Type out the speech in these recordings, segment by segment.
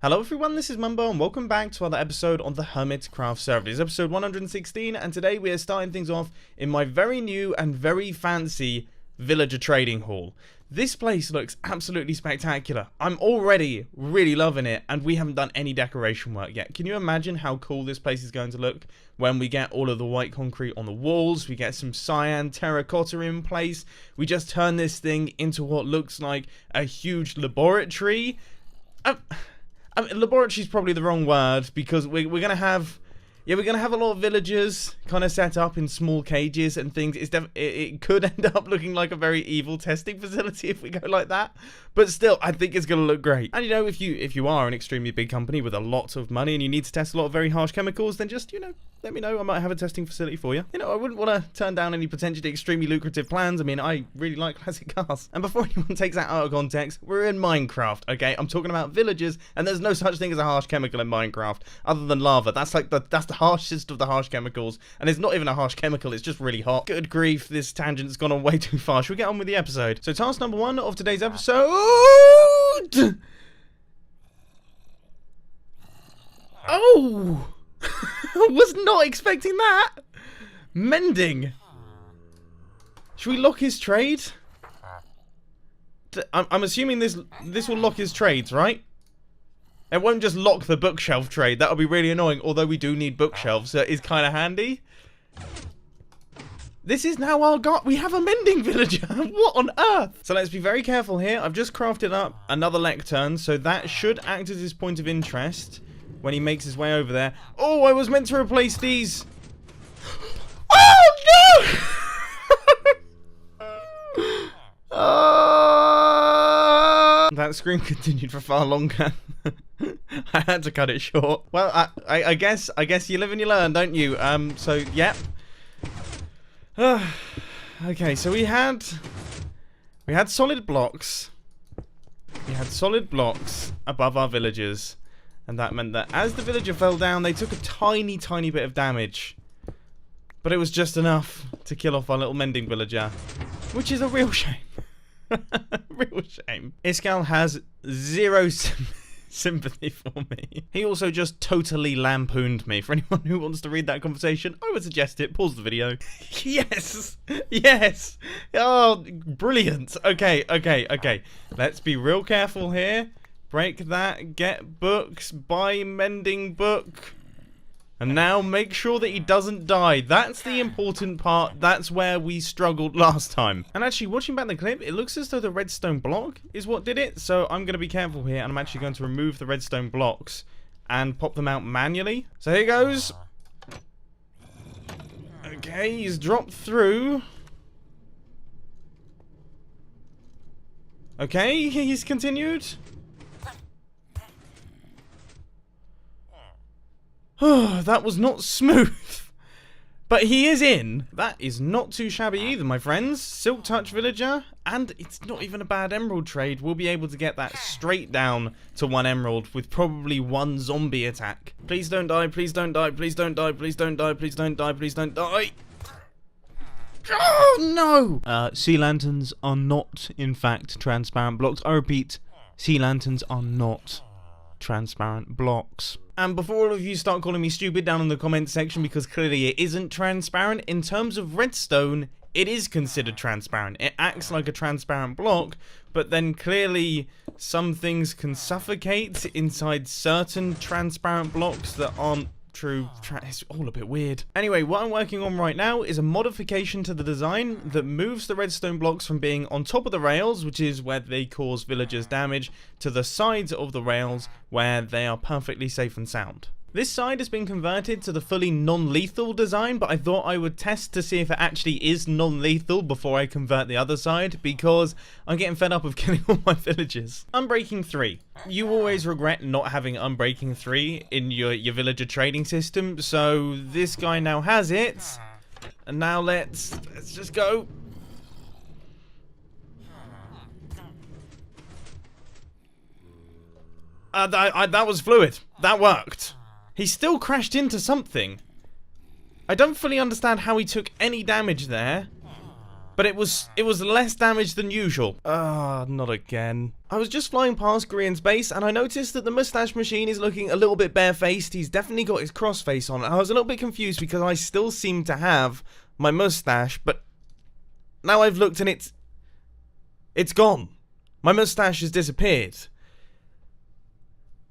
Hello everyone, this is Mumbo and welcome back to another episode on the Hermitcraft server. This is episode 116 and today we are starting things off in my very new and very fancy villager trading hall. This place looks absolutely spectacular. I'm already really loving it and we haven't done any decoration work yet. Can you imagine how cool this place is going to look when we get all of the white concrete on the walls, we get some cyan terracotta in place, we just turn this thing into what looks like a huge laboratory. I mean, laboratory is probably the wrong word because we're gonna have, we're gonna have a lot of villagers kind of set up in small cages and things. It could end up looking like a very evil testing facility if we go like that, but still, I think it's gonna look great. And you know, if you are an extremely big company with a lot of money and you need to test a lot of very harsh chemicals, then just let me know. I might have a testing facility for you. I wouldn't want to turn down any potentially extremely lucrative plans. I mean, I really like classic cars. And before anyone takes that out of context, we're in Minecraft, okay? I'm talking about villagers, and there's no such thing as a harsh chemical in Minecraft, other than lava. That's like that's the harshest of the harsh chemicals, and it's not even a harsh chemical, it's just really hot. Good grief, this tangent's gone on way too far. Should we get on with the episode? So task number 1 of today's episode... Oh! I was not expecting that. Mending. Should we lock his trade? I'm assuming this will lock his trades, right? It won't just lock the bookshelf trade. That'll be really annoying. Although we do need bookshelves, so it is kind of handy. This is now our god. We have a mending villager. What on earth? So let's be very careful here. I've just crafted up another lectern, so that should act as his point of interest when he makes his way over there. Oh, I was meant to replace these. Oh, no! That scream continued for far longer. I had to cut it short. Well, I guess you live and you learn, don't you? So, yep. Okay, so we had solid blocks. We had solid blocks above our villagers. And that meant that as the villager fell down, they took a tiny, tiny bit of damage. But it was just enough to kill off our little mending villager. Which is a real shame. Real shame. Iskal has zero sympathy for me. He also just totally lampooned me. For anyone who wants to read that conversation, I would suggest it. Pause the video. Yes! Yes! Oh, brilliant. Okay. Let's be real careful here. Break that, get books, buy mending book. And now make sure that he doesn't die. That's the important part. That's where we struggled last time. And actually, watching back the clip, it looks as though the redstone block is what did it. So I'm going to be careful here, and I'm actually going to remove the redstone blocks and pop them out manually. So here goes. Okay, he's dropped through. Okay, he's continued. Oh, that was not smooth. But he is in. That is not too shabby either, my friends. Silk Touch Villager. And it's not even a bad emerald trade. We'll be able to get that straight down to 1 emerald with probably 1 zombie attack. Please don't die. Please don't die. Please don't die. Please don't die. Please don't die. Please don't die. Oh, no. Sea lanterns are not, in fact, transparent blocks. I repeat, sea lanterns are not transparent blocks. And before all of you start calling me stupid down in the comment section, because clearly it isn't transparent, in terms of redstone, it is considered transparent. It acts like a transparent block, but then clearly some things can suffocate inside certain transparent blocks that aren't true. It's all a bit weird. Anyway, what I'm working on right now is a modification to the design that moves the redstone blocks from being on top of the rails, which is where they cause villagers damage, to the sides of the rails where they are perfectly safe and sound. This side has been converted to the fully non-lethal design, but I thought I would test to see if it actually is non-lethal before I convert the other side, because I'm getting fed up of killing all my villagers. Unbreaking 3. You always regret not having Unbreaking 3 in your villager trading system, so this guy now has it. And now let's just go. That was fluid. That worked. He still crashed into something. I don't fully understand how he took any damage there. but it was less damage than usual. Not again. I was just flying past Korean's base, and I noticed that the mustache machine is looking a little bit barefaced. He's definitely got his crossface on. I was a little bit confused because I still seem to have my mustache, but now I've looked and it's gone. My mustache has disappeared.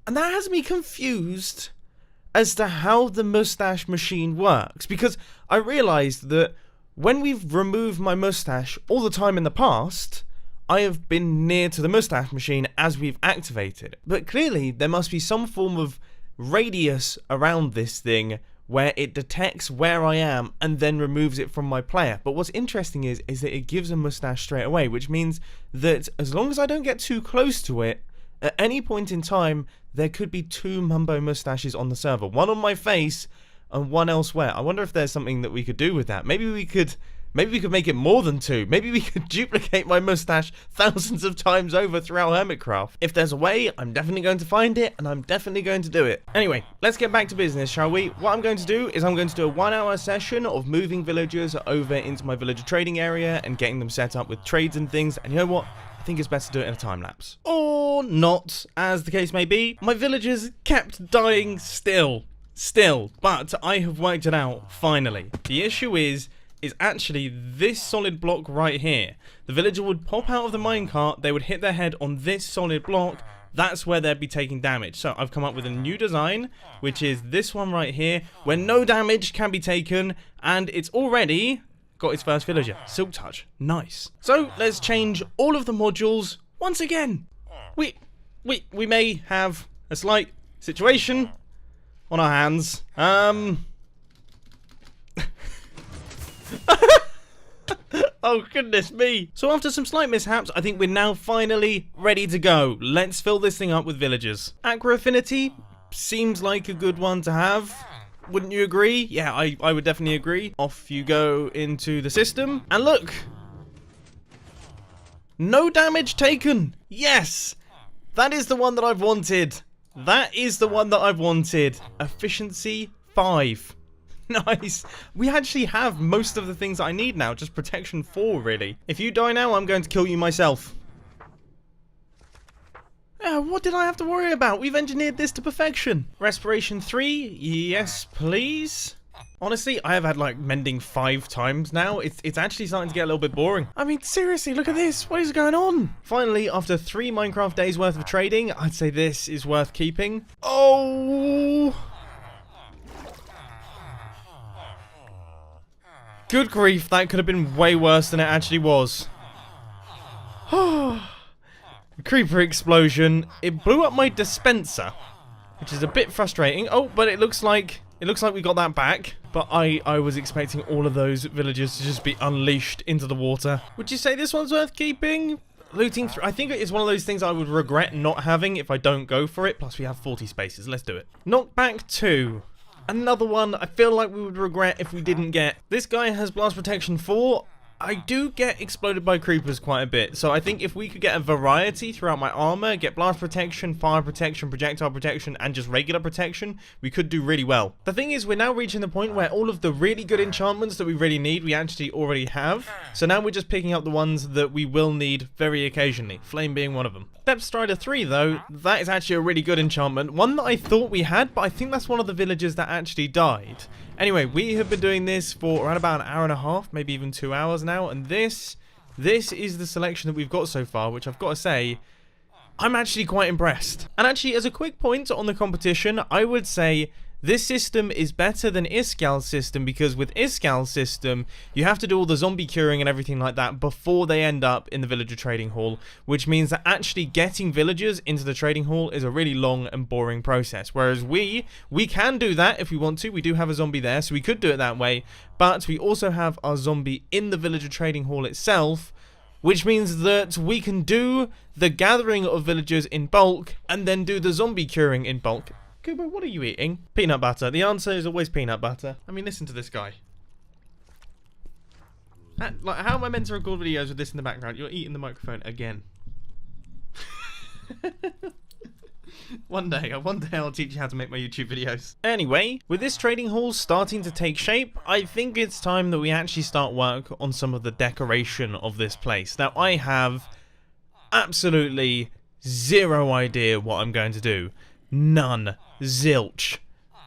And that has me confused as to how the mustache machine works, because I realized that when we've removed my mustache all the time in the past, I have been near to the mustache machine as we've activated it. But clearly, there must be some form of radius around this thing where it detects where I am and then removes it from my player. But what's interesting is that it gives a mustache straight away, which means that as long as I don't get too close to it, at any point in time, there could be 2 Mumbo mustaches on the server. One on my face and one elsewhere. I wonder if there's something that we could do with that. Maybe we could make it more than 2. Maybe we could duplicate my mustache thousands of times over throughout Hermitcraft. If there's a way, I'm definitely going to find it, and I'm definitely going to do it. Anyway, let's get back to business, shall we? What I'm going to do is I'm going to do a 1-hour session of moving villagers over into my villager trading area and getting them set up with trades and things. And you know what? I think it's best to do it in a time lapse. Or not, as the case may be. My villagers kept dying still, but I have worked it out, finally. The issue is actually this solid block right here. The villager would pop out of the minecart, they would hit their head on this solid block, that's where they'd be taking damage. So I've come up with a new design, which is this one right here, where no damage can be taken, and it's already got its first villager. Silk Touch. Nice. So let's change all of the modules once again. We may have a slight situation on our hands. Oh, goodness me. So after some slight mishaps, I think we're now finally ready to go. Let's fill this thing up with villagers. Aqua Affinity seems like a good one to have. Wouldn't you agree? Yeah, I would definitely agree. Off you go into the system. And look! No damage taken! Yes! That is the one that I've wanted. That is the one that I've wanted. Efficiency 5. Nice. We actually have most of the things that I need now. Just protection 4, really. If you die now, I'm going to kill you myself. What did I have to worry about? We've engineered this to perfection. Respiration 3. Yes, please. Honestly, I have had like mending 5 times now. It's actually starting to get a little bit boring. I mean, seriously, look at this. What is going on? Finally, after 3 Minecraft days worth of trading, I'd say this is worth keeping. Oh! Good grief, that could have been way worse than it actually was. Creeper explosion. It blew up my dispenser, which is a bit frustrating. Oh, but it looks like we got that back. But I was expecting all of those villagers to just be unleashed into the water. Would you say this one's worth keeping? Looting I think it's one of those things I would regret not having if I don't go for it. Plus we have 40 spaces. Let's do it. Knockback 2. Another one I feel like we would regret if we didn't get. This guy has blast protection 4. I do get exploded by creepers quite a bit, so I think if we could get a variety throughout my armor, get blast protection, fire protection, projectile protection, and just regular protection, we could do really well. The thing is, we're now reaching the point where all of the really good enchantments that we really need, we actually already have. So now we're just picking up the ones that we will need very occasionally, Flame being one of them. Depth Strider 3, though, that is actually a really good enchantment. One that I thought we had, but I think that's one of the villagers that actually died. Anyway, we have been doing this for around about an hour and a half, maybe even 2 hours now, and this is the selection that we've got so far, which I've got to say, I'm actually quite impressed. And actually, as a quick point on the competition, I would say this system is better than Iskal's system, because with Iskal's system, you have to do all the zombie curing and everything like that before they end up in the villager trading hall, which means that actually getting villagers into the trading hall is a really long and boring process. Whereas we can do that if we want to. We do have a zombie there, so we could do it that way, but we also have our zombie in the villager trading hall itself, which means that we can do the gathering of villagers in bulk and then do the zombie curing in bulk. Kubo, what are you eating? Peanut butter. The answer is always peanut butter. I mean, listen to this guy. Like, how am I meant to record videos with this in the background? You're eating the microphone again. One day I'll teach you how to make my YouTube videos. Anyway, with this trading hall starting to take shape, I think it's time that we actually start work on some of the decoration of this place. Now, I have absolutely zero idea what I'm going to do. None. Zilch.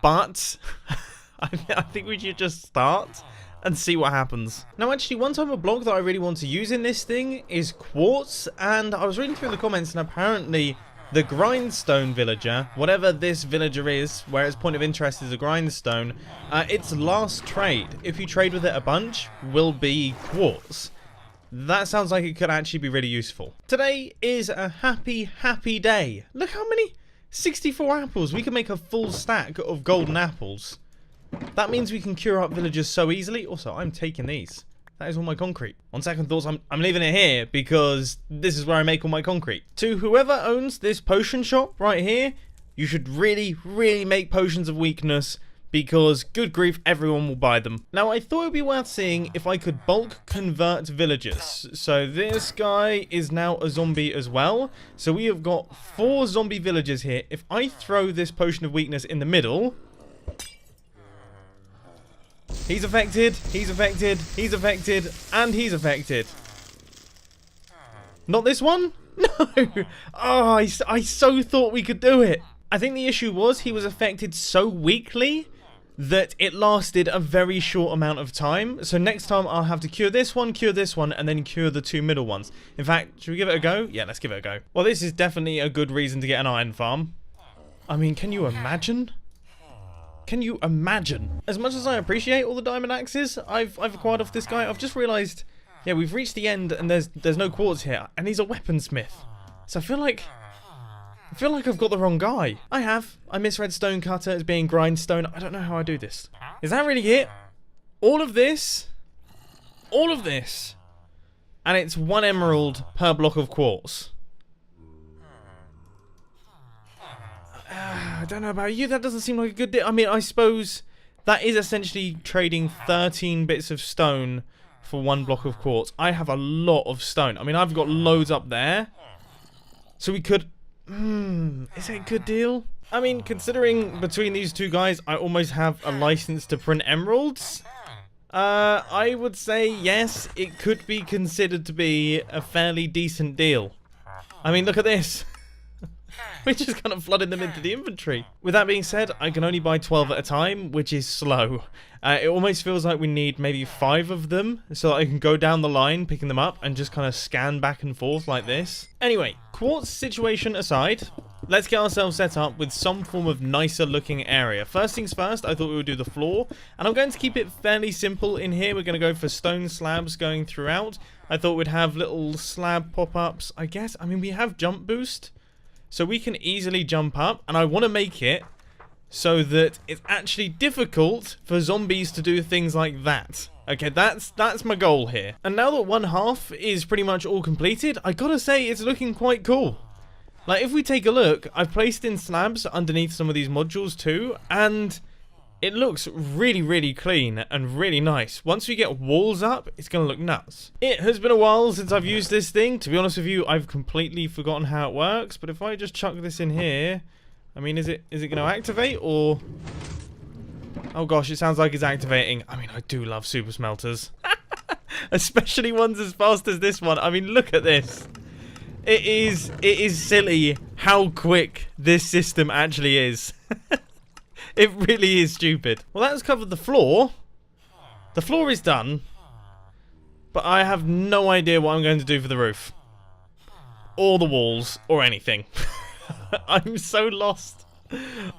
But I think we should just start and see what happens. Now, actually, one type of block that I really want to use in this thing is quartz, and I was reading through the comments, and apparently the grindstone villager, whatever this villager is, where its point of interest is a grindstone, its last trade, if you trade with it a bunch, will be quartz. That sounds like it could actually be really useful. Today is a happy, happy day. Look how many 64 apples. We can make a full stack of golden apples. That means we can cure up villagers so easily. Also, I'm taking these. That is all my concrete. On second thoughts, I'm leaving it here because this is where I make all my concrete. To whoever owns this potion shop right here, you should really, really make potions of weakness because, good grief, everyone will buy them. Now, I thought it would be worth seeing if I could bulk convert villagers. So this guy is now a zombie as well. So we have got 4 zombie villagers here. If I throw this potion of weakness in the middle... He's affected, he's affected, he's affected, and he's affected. Not this one? No! Oh, I so thought we could do it. I think the issue was he was affected so weakly that it lasted a very short amount of time. So next time I'll have to cure this one, and then cure the 2 middle ones. In fact, should we give it a go? Yeah, let's give it a go. Well, this is definitely a good reason to get an iron farm. I mean, can you imagine? Can you imagine? As much as I appreciate all the diamond axes I've acquired off this guy, I've just realised, yeah, we've reached the end and there's no quartz here, and he's a weaponsmith. So I feel like I've got the wrong guy. I misread stonecutter as being grindstone. I don't know how I do this. Is that really it? All of this, and it's 1 emerald per block of quartz. I don't know about you, that doesn't seem like a good deal. I mean, I suppose that is essentially trading 13 bits of stone for 1 block of quartz. I have a lot of stone. I mean, I've got loads up there. So we could... is it a good deal? I mean, considering between these 2 guys, I almost have a license to print emeralds. I would say, yes, it could be considered to be a fairly decent deal. I mean, look at this. We're just kind of flooding them into the inventory. With that being said, I can only buy 12 at a time, which is slow. It almost feels like we need maybe 5 of them so that I can go down the line, picking them up, and just kind of scan back and forth like this. Anyway, quartz situation aside, let's get ourselves set up with some form of nicer looking area. First things first, I thought we would do the floor, and I'm going to keep it fairly simple in here. We're going to go for stone slabs going throughout. I thought we'd have little slab pop-ups, I guess. I mean, we have jump boost. So we can easily jump up, and I want to make it so that it's actually difficult for zombies to do things like that. Okay, that's my goal here. And now that 1/2 is pretty much all completed, I gotta say it's looking quite cool. Like, if we take a look, I've placed in slabs underneath some of these modules too, and it looks really, really clean and really nice. Once we get walls up, it's going to look nuts. It has been a while since I've used this thing. To be honest with you, I've completely forgotten how it works. But if I just chuck this in here, I mean, is it going to activate or... Oh gosh, it sounds like it's activating. I mean, I do love super smelters. Especially ones as fast as this one. I mean, look at this. It is silly how quick this system actually is. It really is stupid. Well, that has covered the floor. The floor is done. But I have no idea what I'm going to do for the roof. Or the walls. Or anything. I'm so lost.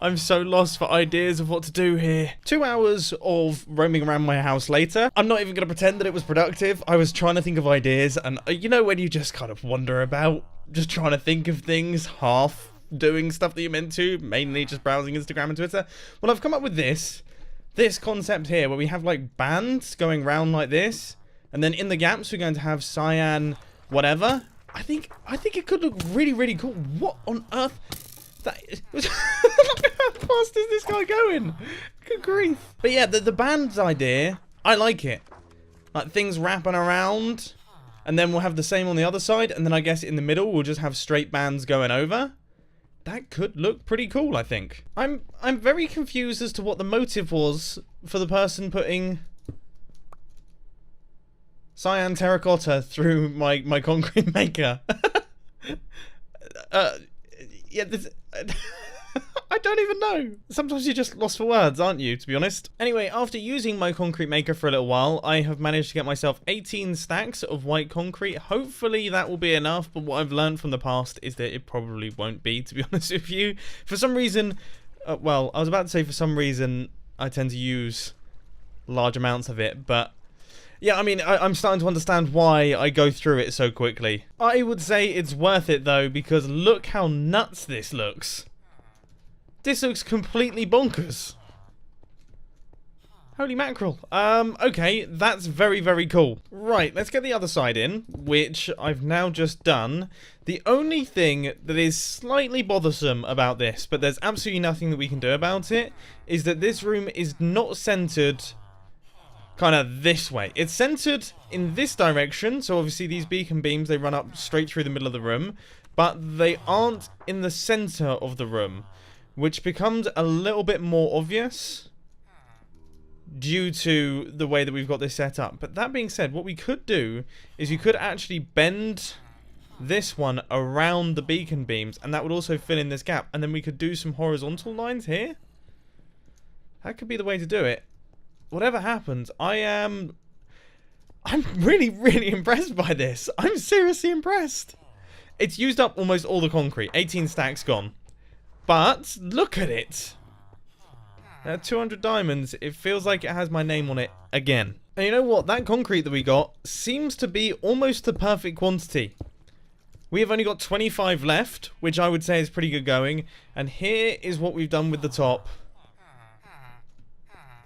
I'm so lost for ideas of what to do here. 2 hours of roaming around my house later. I'm not even going to pretend that it was productive. I was trying to think of ideas. And you know when you just kind of wander about. Just trying to think of things. Half doing stuff that you're meant to, mainly just browsing Instagram and Twitter. Well, I've come up with this concept here where we have like bands going round like this, and then in the gaps we're going to have cyan whatever. I think it could look really, really cool. What on earth? That is... How fast is this guy going? Good grief. But yeah, the bands idea, I like it. Like things wrapping around, and then we'll have the same on the other side, and then I guess in the middle we'll just have straight bands going over. that could look pretty cool, I think. I'm very confused as to what the motive was for the person putting cyan terracotta through my concrete maker. Yeah, this... I don't even know. Sometimes you're just lost for words, aren't you, to be honest? Anyway, after using my concrete maker for a little while, I have managed to get myself 18 stacks of white concrete. Hopefully that will be enough, but what I've learned from the past is that it probably won't be, to be honest with you. For some reason, well, I was about to say for some reason, I tend to use large amounts of it, but yeah, I mean, I'm starting to understand why I go through it so quickly. I would say it's worth it, though, because look how nuts this looks. This looks completely bonkers. Holy mackerel. Okay, that's very, very cool. Right, let's get the other side in, which I've now just done. The only thing that is slightly bothersome about this, but there's absolutely nothing that we can do about it, is that this room is not centered kind of this way. It's centered in this direction, so obviously these beacon beams, they run up straight through the middle of the room, but they aren't in the center of the room, which becomes a little bit more obvious due to the way that we've got this set up. But that being said, what we could do is you could actually bend this one around the beacon beams, and that would also fill in this gap, and then we could do some horizontal lines here. That could be the way to do it. Whatever happens, I'm really, really impressed by this. I'm seriously impressed. It's used up almost all the concrete. 18 stacks gone. But look at it. 200 diamonds. It feels like it has my name on it again. And you know what? That concrete that we got seems to be almost the perfect quantity. We have only got 25 left, which I would say is pretty good going. And here is what we've done with the top.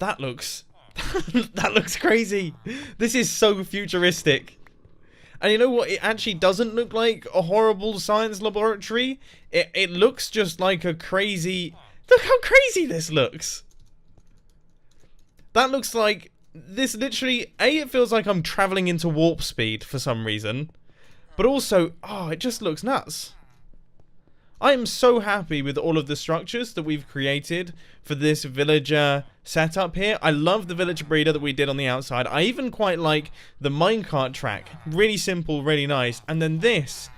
That looks... that looks crazy. This is so futuristic. And you know what? It actually doesn't look like a horrible science laboratory. It looks just like a crazy... Look how crazy this looks. That looks like... This literally... A, it feels like I'm traveling into warp speed for some reason. But also... Oh, it just looks nuts. I am so happy with all of the structures that we've created for this villager setup here. I love the villager breeder that we did on the outside. I even quite like the minecart track. Really simple, really nice. And then this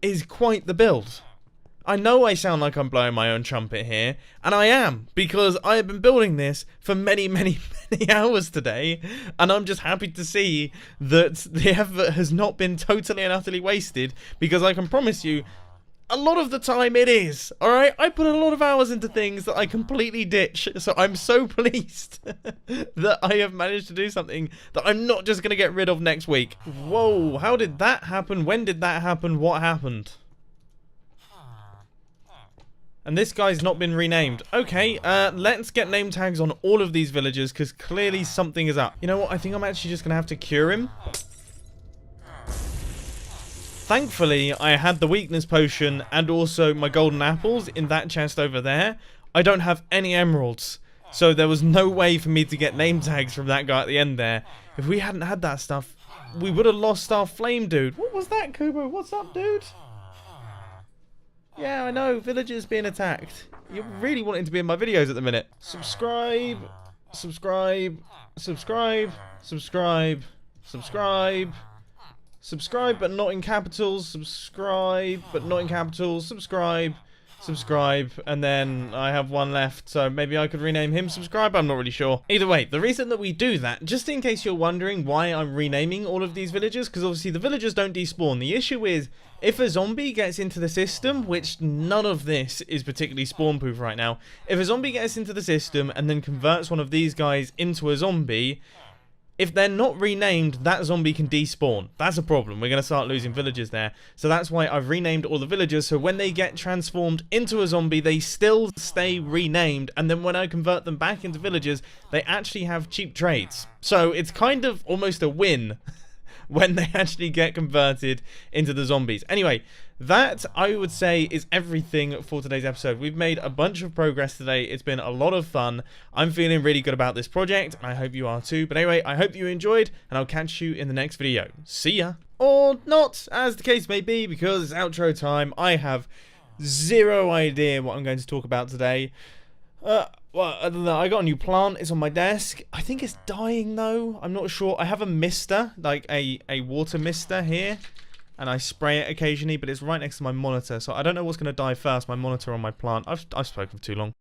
is quite the build. I know I sound like I'm blowing my own trumpet here, and I am, because I have been building this for many, many, many hours today, and I'm just happy to see that the effort has not been totally and utterly wasted, because I can promise you, a lot of the time it is, alright? I put a lot of hours into things that I completely ditch, so I'm so pleased that I have managed to do something that I'm not just going to get rid of next week. Whoa, how did that happen? When did that happen? What happened? And this guy's not been renamed. Okay, let's get name tags on all of these villagers, because clearly something is up. You know what? I think I'm actually just going to have to cure him. Thankfully, I had the weakness potion and also my golden apples in that chest over there. I don't have any emeralds, so there was no way for me to get name tags from that guy at the end there. If we hadn't had that stuff, we would have lost our flame dude. What was that, Kubo? What's up, dude? Yeah, I know, villagers being attacked. You're really wanting to be in my videos at the minute. Subscribe, subscribe, subscribe, subscribe, subscribe. Subscribe, but not in capitals. Subscribe, but not in capitals. Subscribe, subscribe, and then I have one left, so maybe I could rename him Subscribe. I'm not really sure. Either way, the reason that we do that, just in case you're wondering why I'm renaming all of these villagers, because obviously the villagers don't despawn. The issue is, if a zombie gets into the system, which none of this is particularly spawn-proof right now, if a zombie gets into the system and then converts one of these guys into a zombie, if they're not renamed, that zombie can despawn. That's a problem. We're going to start losing villagers there. So that's why I've renamed all the villagers. So when they get transformed into a zombie, they still stay renamed. And then when I convert them back into villagers, they actually have cheap trades. So it's kind of almost a win when they actually get converted into the zombies. Anyway, that, I would say, is everything for today's episode. We've made a bunch of progress today. It's been a lot of fun. I'm feeling really good about this project, and I hope you are too. But anyway, I hope you enjoyed, and I'll catch you in the next video. See ya. Or not, as the case may be, because it's outro time. I have zero idea what I'm going to talk about today. Well, other than that, I got a new plant. It's on my desk. I think it's dying though. I'm not sure. I have a mister, like a water mister here, and I spray it occasionally, but it's right next to my monitor, so I don't know what's going to die first, my monitor or my plant. I've spoken for too long.